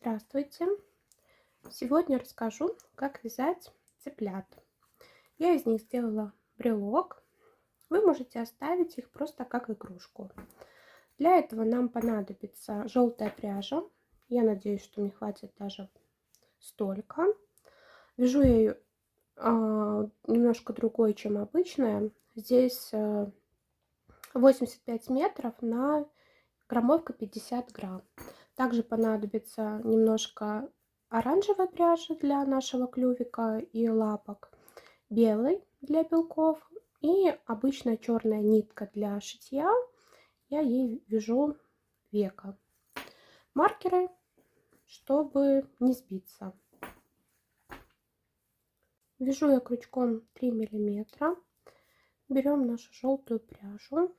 Здравствуйте! Сегодня расскажу, как вязать цыплят. Я из них сделала брелок. Вы можете оставить их просто как игрушку. Для этого нам понадобится желтая пряжа. Я надеюсь, что мне хватит даже столько. Вяжу я ее немножко другой, чем обычная. Здесь 85 метров на граммовка 50 грамм. Также понадобится немножко оранжевой пряжи для нашего клювика и лапок, белый для белков и обычная черная нитка для шитья. Я ей вяжу веко. Маркеры, чтобы не сбиться. Вяжу я крючком 3 миллиметра. Берем нашу желтую пряжу,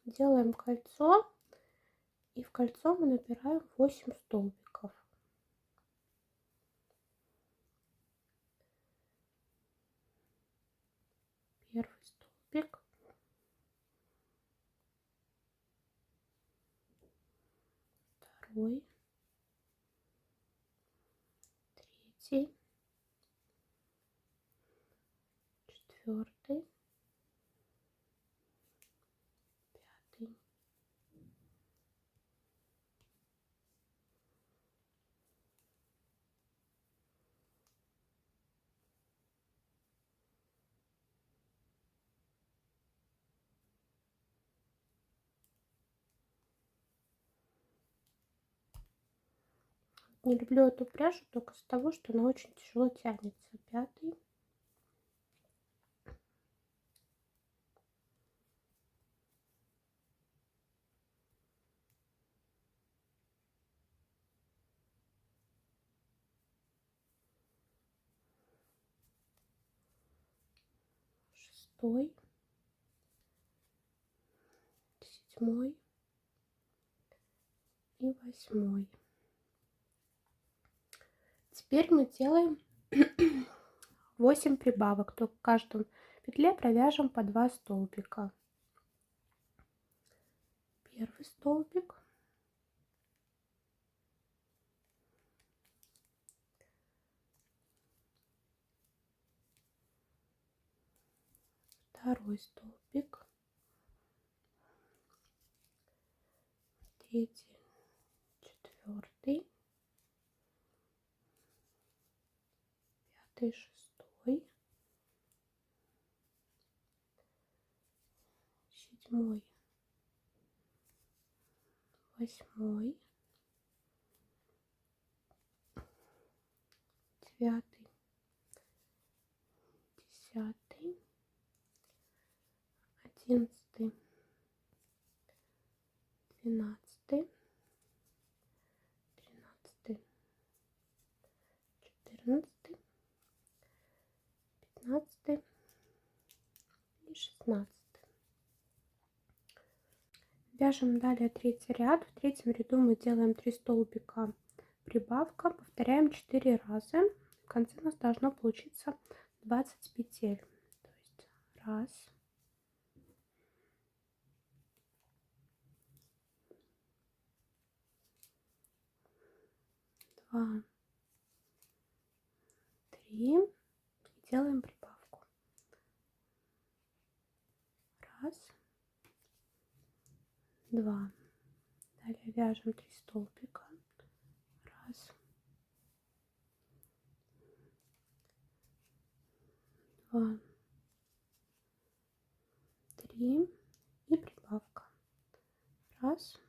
делаем кольцо. И в кольцо мы набираем 8 столбиков. Первый столбик, второй, третий, четвертый, пятый, не люблю эту пряжу только из-за того, что она очень тяжело тянется. Пятый, шестой, седьмой и восьмой. Теперь мы делаем 8 прибавок, то в каждом петле провяжем по 2 столбика. Первый столбик, второй столбик, третий, четвертый, пятый, шестой, седьмой, восьмой, девятый, десятый, 11, 12, 13, 14, 15 и 16. Вяжем далее третий ряд. В третьем ряду мы делаем 3 столбика прибавка, повторяем 4 раза. В конце у нас должно получиться 20 петель. То есть раз, два, три и делаем прибавку. Раз, два. Далее вяжем 3 столбика. Раз, два, три и прибавка. Раз,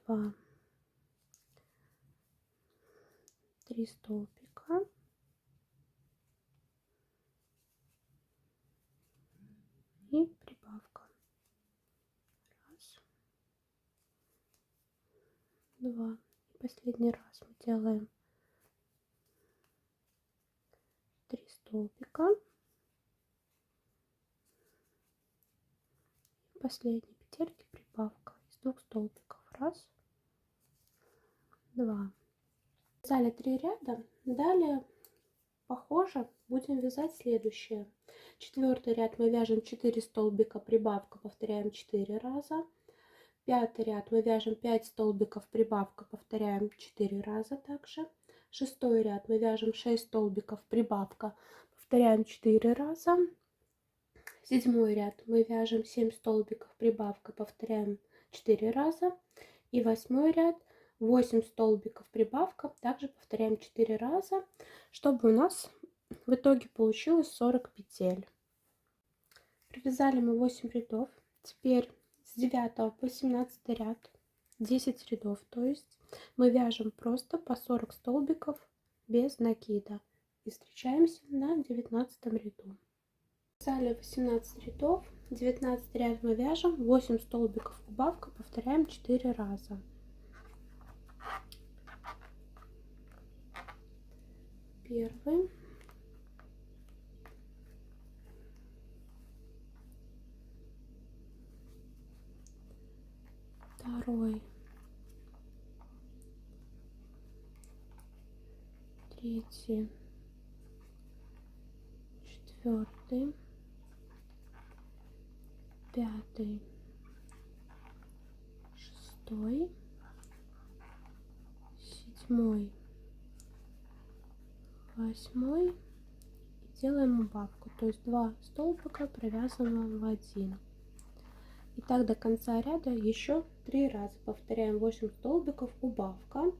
два, 3 столбика и прибавка. Раз, два. И последний раз мы делаем 3 столбика. И последней петельки прибавка из 2 столбиков. Раз, два. Вязали 3 ряда. Далее похоже будем вязать следующее. Четвертый ряд мы вяжем 4 столбика прибавка, повторяем 4 раза. Пятый ряд мы вяжем 5 столбиков, прибавка, повторяем 4 раза также. Шестой ряд мы вяжем 6 столбиков, прибавка, повторяем 4 раза. Седьмой ряд мы вяжем 7 столбиков, прибавка, повторяем 4 раза. И восьмой ряд 8 столбиков, прибавка, также повторяем 4 раза, чтобы у нас в итоге получилось 40 петель. Провязали мы 8 рядов. Теперь с 9 по 17 ряд 10 рядов, то есть мы вяжем просто по 40 столбиков без накида и встречаемся на 19 ряду. Провязали 18 рядов, 19 ряд мы вяжем 8 столбиков, убавка, повторяем 4 раза. Первый, второй, третий, четвертый, пятый, шестой, седьмой, восьмой. И делаем убавку, то есть 2 столбика провязываем в 1. И так до конца ряда еще 3 раза повторяем 8 столбиков, убавка.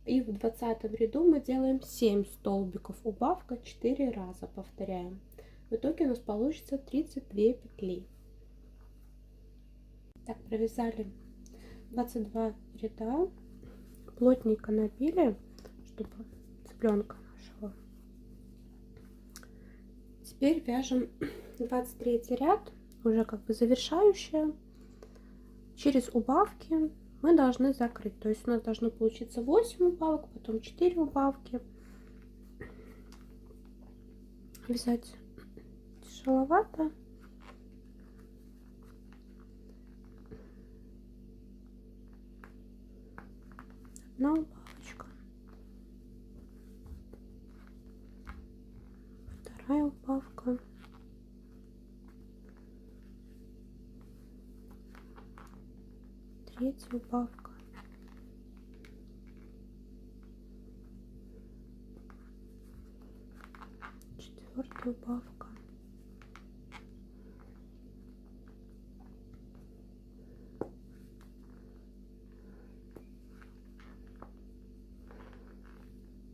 И в 20 ряду мы делаем 7 столбиков, убавка, 4 раза повторяем. В итоге у нас получится 32 петли. Так, провязали 22 ряда, плотненько набили, чтобы цыпленка нашего. Теперь вяжем 23 ряд, уже как бы завершающая. Через убавки мы должны закрыть, то есть у нас должно получиться 8 убавок, потом 4 убавки. Вязать тяжеловато. Одна убавочка, вторая убавка, третья убавка, четвертая убавка,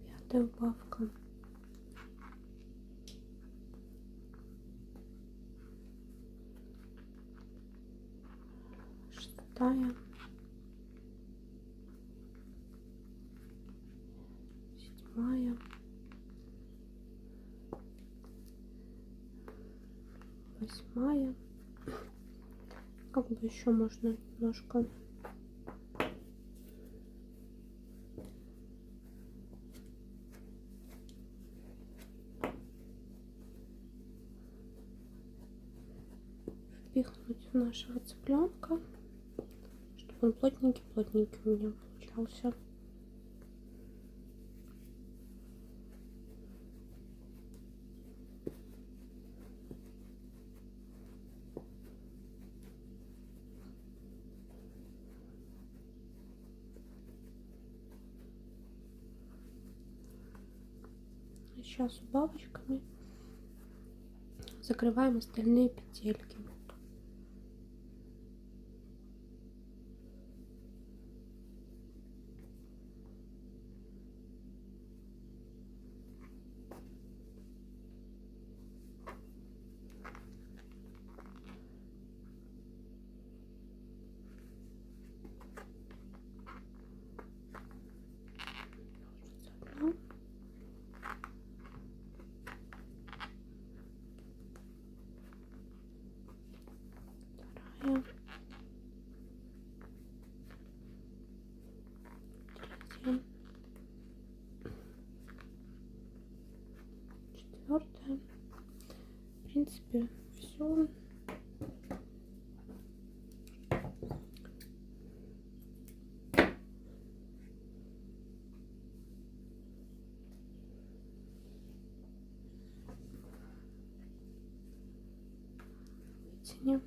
пятая убавка, шестая, седьмая, восьмая. Как бы еще можно немножко впихнуть в нашего цыпленка, чтобы он плотненький у меня получался. Сейчас убавочками закрываем остальные петельки. Вторая, третья, четвертая. В принципе, все. Вытянем.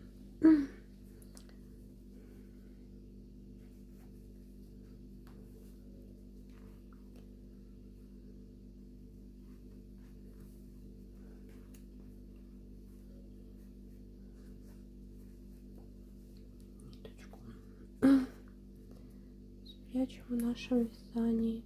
прячем в нашем вязании.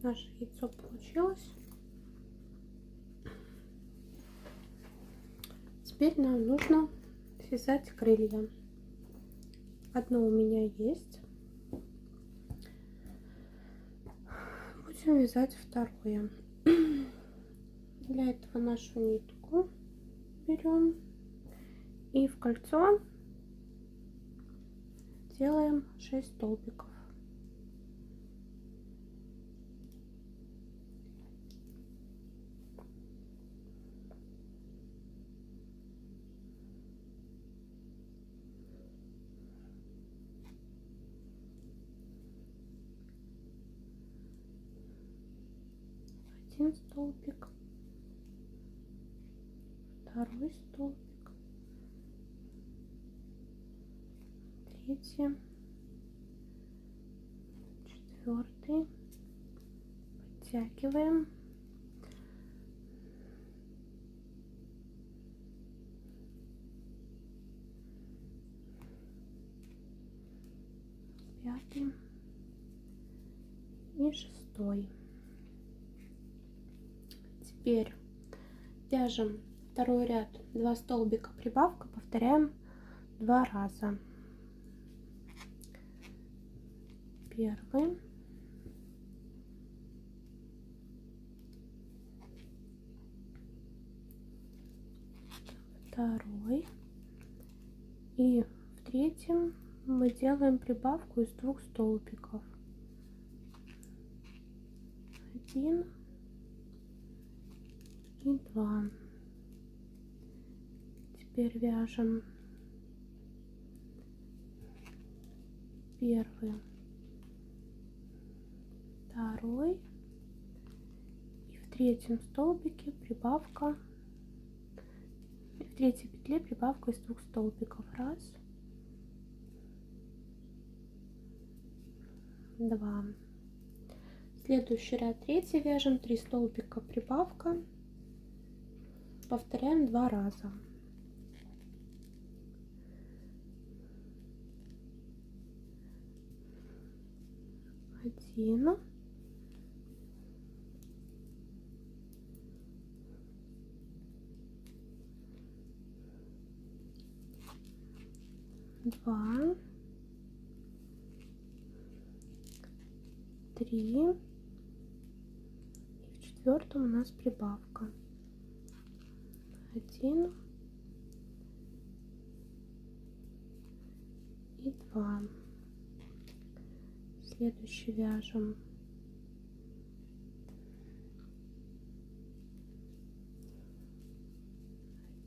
Наше яйцо получилось. Теперь нам нужно связать крылья. Одно у меня есть. Будем вязать второе. Для этого нашу нитку берем и в кольцо делаем 6 столбиков. Один столбик, второй столбик, третий, четвертый, подтягиваем, пятый и шестой. Теперь вяжем второй ряд, 2 столбика прибавка, повторяем 2 раза. Первый, второй и в третьем мы делаем прибавку из 2 столбиков. 1 и 2. Теперь вяжем первый, второй и в третьем столбике прибавка, и в третьей петле прибавка из 2 столбиков. Раз, два. Следующий ряд, третий, вяжем 3 столбика прибавка, повторяем 2 раза. Один, два, три, и в четвертом у нас прибавка. 1 и 2. Следующий вяжем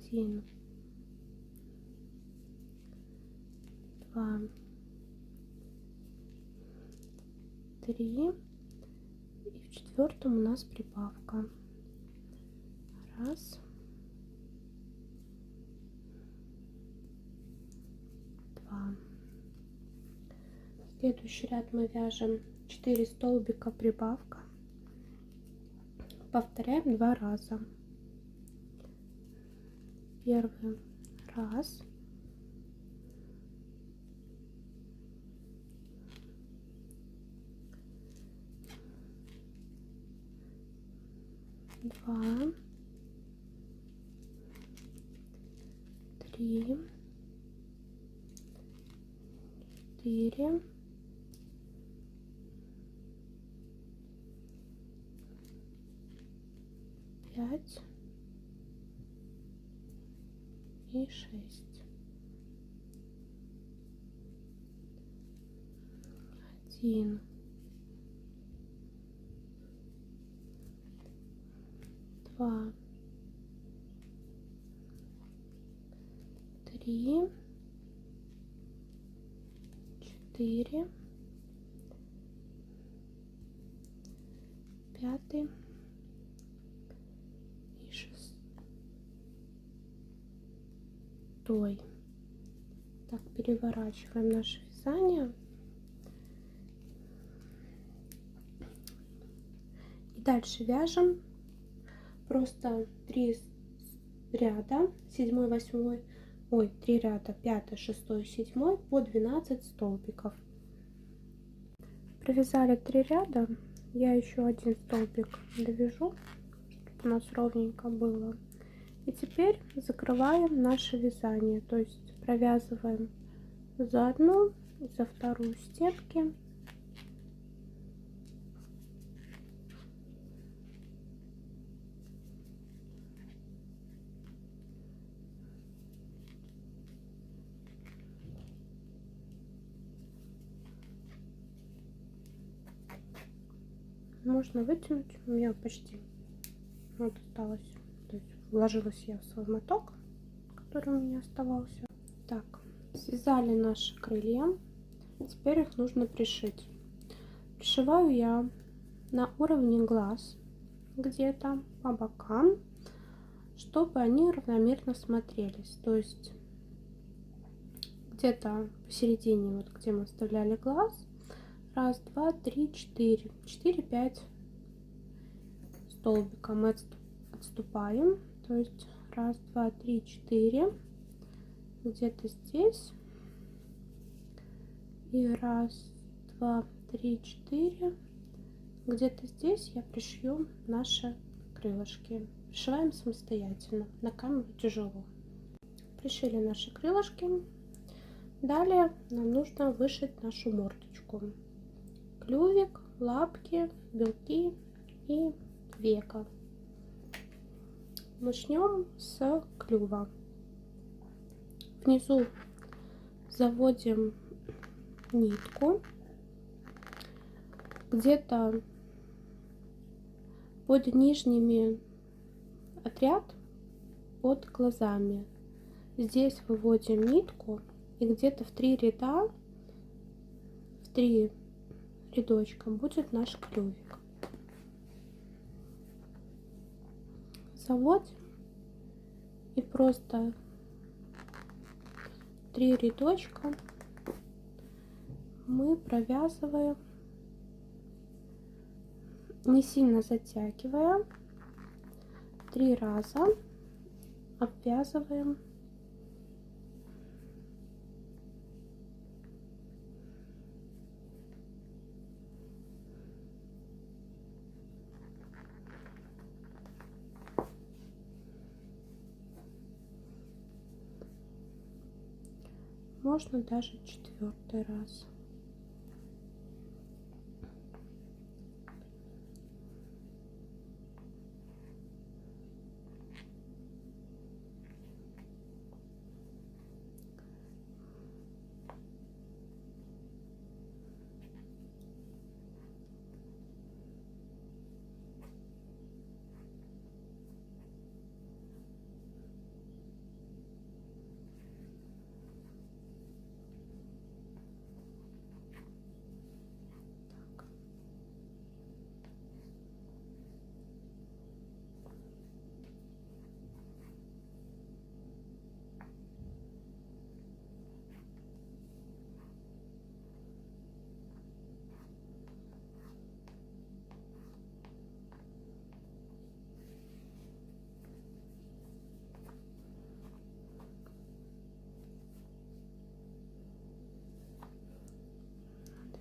1, 2, 3 и в четвертом у нас прибавка. Раз, два. Следующий ряд мы вяжем 4 столбика прибавка, повторяем 2 раза. Первый раз, два, три, 4, 5 и 6. 1, 2, 3, 4, 5 и 6. Так, переворачиваем наше вязание. И дальше вяжем просто 3 ряда, 7, 8, ой, 3 ряда, 5, 6, 7 по 12 столбиков. Провязали 3 ряда, я еще один столбик довяжу, чтобы у нас ровненько было. И теперь закрываем наше вязание, то есть провязываем за одну и за вторую стенки. Можно вытянуть, у меня почти вот осталось, то есть вложилась я в свой моток, который у меня оставался. Так, связали наши крылья, теперь их нужно пришить. Пришиваю я на уровне глаз, где-то по бокам, чтобы они равномерно смотрелись, то есть где-то посередине, вот где мы вставляли глаз, 1, 2, 3, 4, 4, 5 столбика мы отступаем, то есть 1, 2, 3, 4, где-то здесь, и 1, 2, 3, 4, где-то здесь я пришью наши крылышки. Пришиваем самостоятельно, на камеру тяжело. Пришили наши крылышки. Далее нам нужно вышить нашу мордочку, клювик, лапки, белки и века. Начнем с клюва. Внизу заводим нитку, где-то под нижними отряд, под глазами. Здесь выводим нитку, и где-то в 3 ряда, в 3 рядочка будет наш клювик. Заводим и просто 3 рядочка мы провязываем, не сильно затягивая, 3 раза обвязываем можно даже 4-й раз.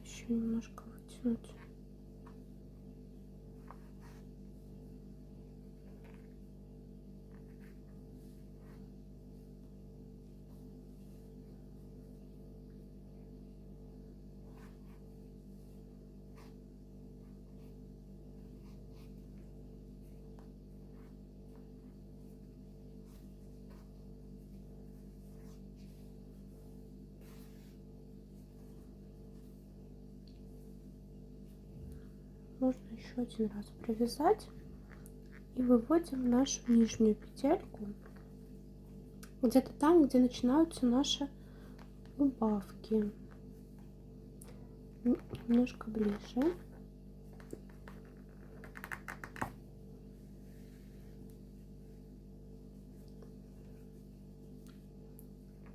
Еще немножко вытянуть. Можно еще один раз провязать и выводим нашу нижнюю петельку где-то там, где начинаются наши убавки. немножко ближе.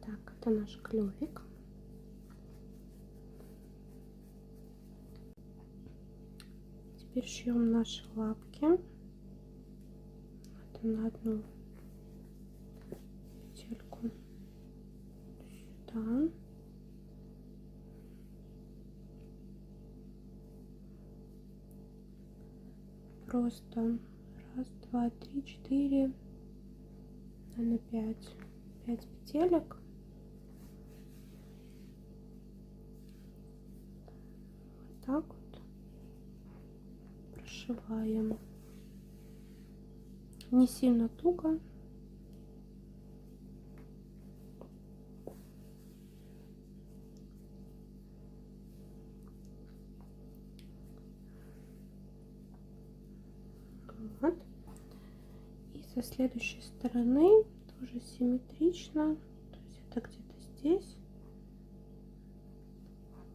Так, это наш клювик. Теперь шьем наши лапки. Это на одну петельку сюда. Просто раз, два, три, четыре, наверное, пять петелек. Вот так вот прошиваем. Не сильно туго. Вот. И со следующей стороны тоже симметрично. То есть это где-то здесь.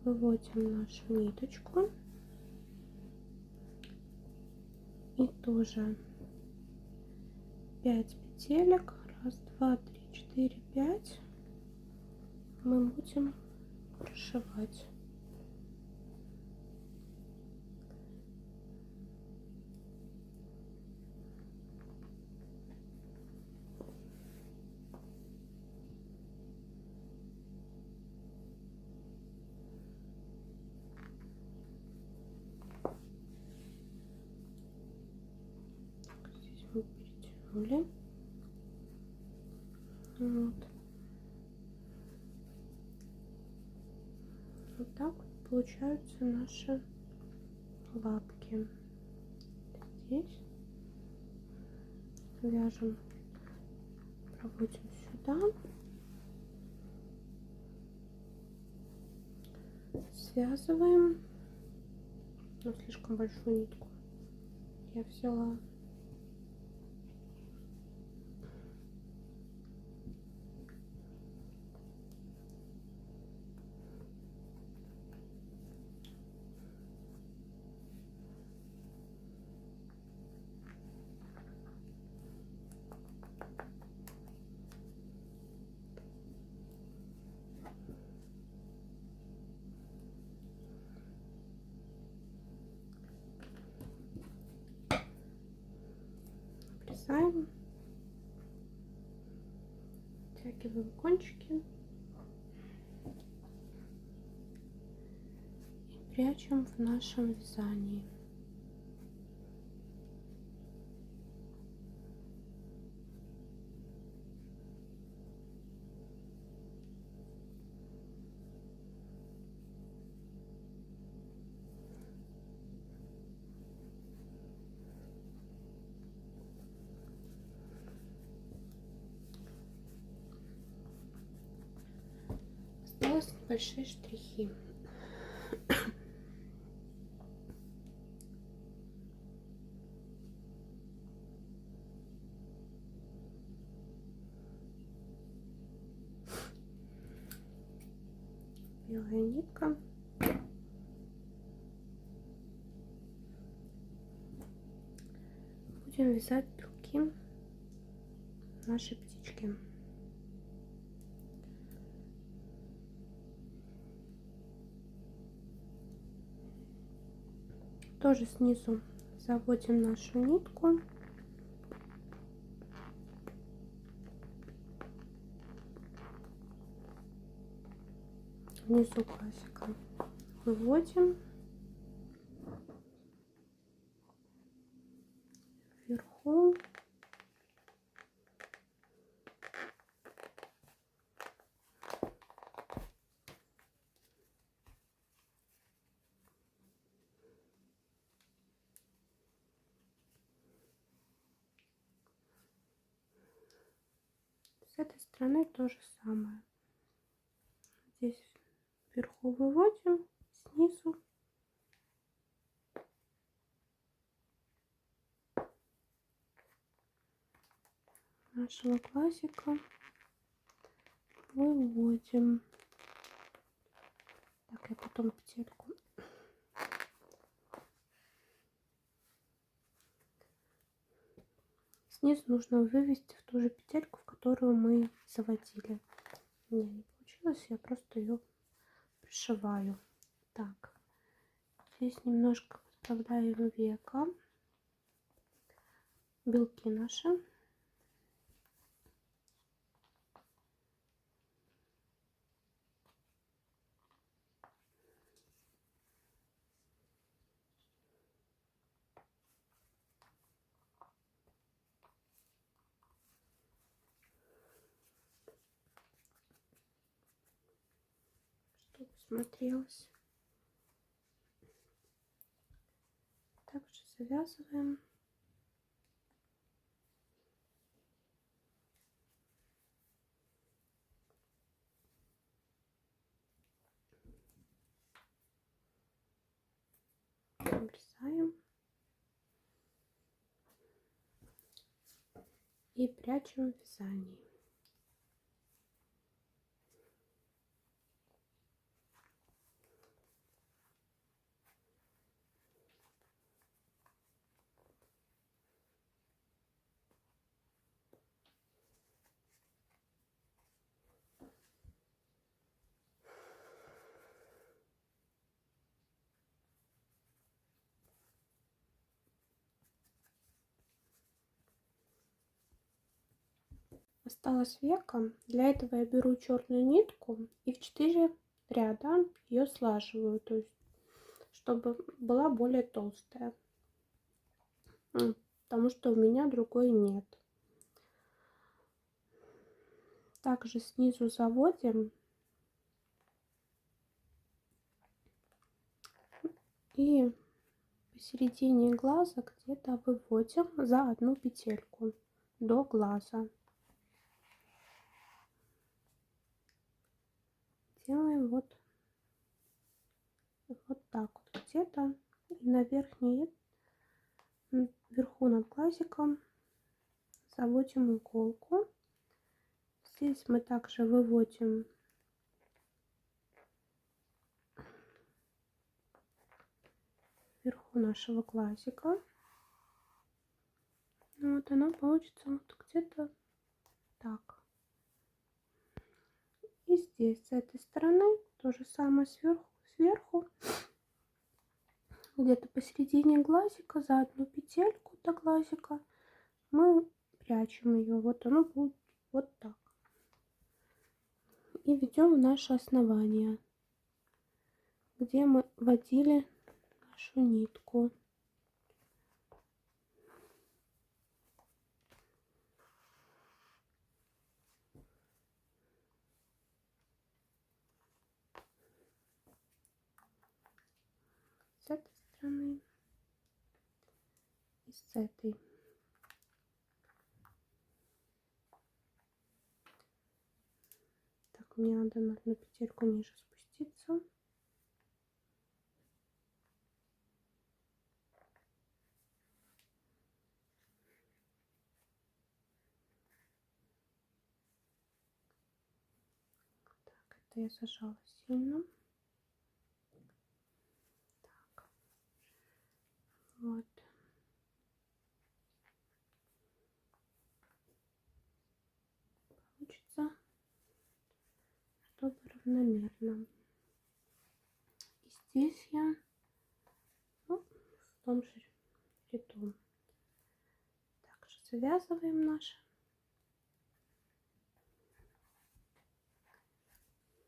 Выводим нашу ниточку. И тоже 5 петелек. Раз, два, три, четыре, 5. Мы будем прошивать. Здесь мы перетянули. Вот. Вот так вот получаются наши лапки. Здесь вяжем, проводим сюда, связываем. Но слишком большую нитку я взяла. Обрезаем, оттягиваем кончики и прячем в нашем вязании. Осталось небольшие штрихи. Белая нитка. Будем вязать белки нашей птички. Тоже снизу заводим нашу нитку. Внизу классика выводим. Вверху. С этой стороны то же самое. Здесь вверху выводим, снизу нашего классика выводим. Так, я потом петельку снизу нужно вывести в ту же петельку, в которую мы заводили. У меня не получилось, я просто ее пришиваю. Так, здесь немножко подправляем веко, белки наши. Чтобы смотрелось. Также завязываем. Обрезаем. И прячем в вязании. Осталось веко. Для этого я беру черную нитку и в 4 ряда ее слаживаю, то есть чтобы была более толстая, потому что у меня другой нет. Также снизу заводим и посередине глаза где-то выводим за одну петельку до глаза. Делаем вот так вот где-то, и на верхней, вверху над глазиком заводим иголку. Здесь мы также выводим вверху нашего глазика. Вот оно получится вот где-то так. И здесь с этой стороны то же самое сверху где-то посередине глазика за одну петельку до глазика мы прячем ее. Вот оно будет вот так. И ведем наше основание, где мы вводили нашу нитку. С этой стороны и с этой. Так, мне надо на одну петельку ниже спуститься. Так, это я зажала сильно. Так, вот. Получится, чтобы равномерно. И здесь я в том же ряду. Также завязываем наше.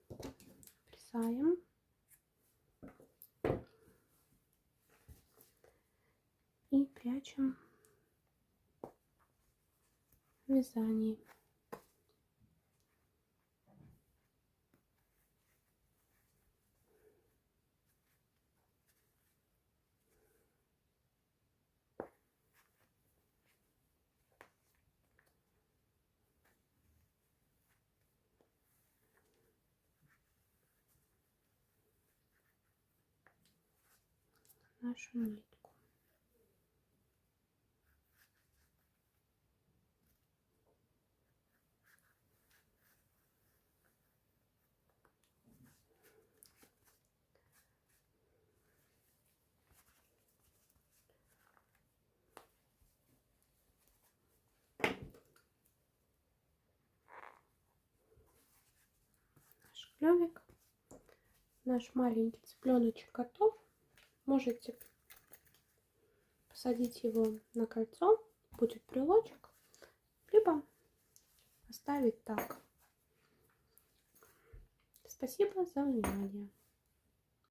Обрезаем. И прячем в вязании. Нашу нитку. цыпленок. Наш маленький цыпленочек готов. Можете посадить его на кольцо, будет брелочек, либо оставить так. Спасибо за внимание.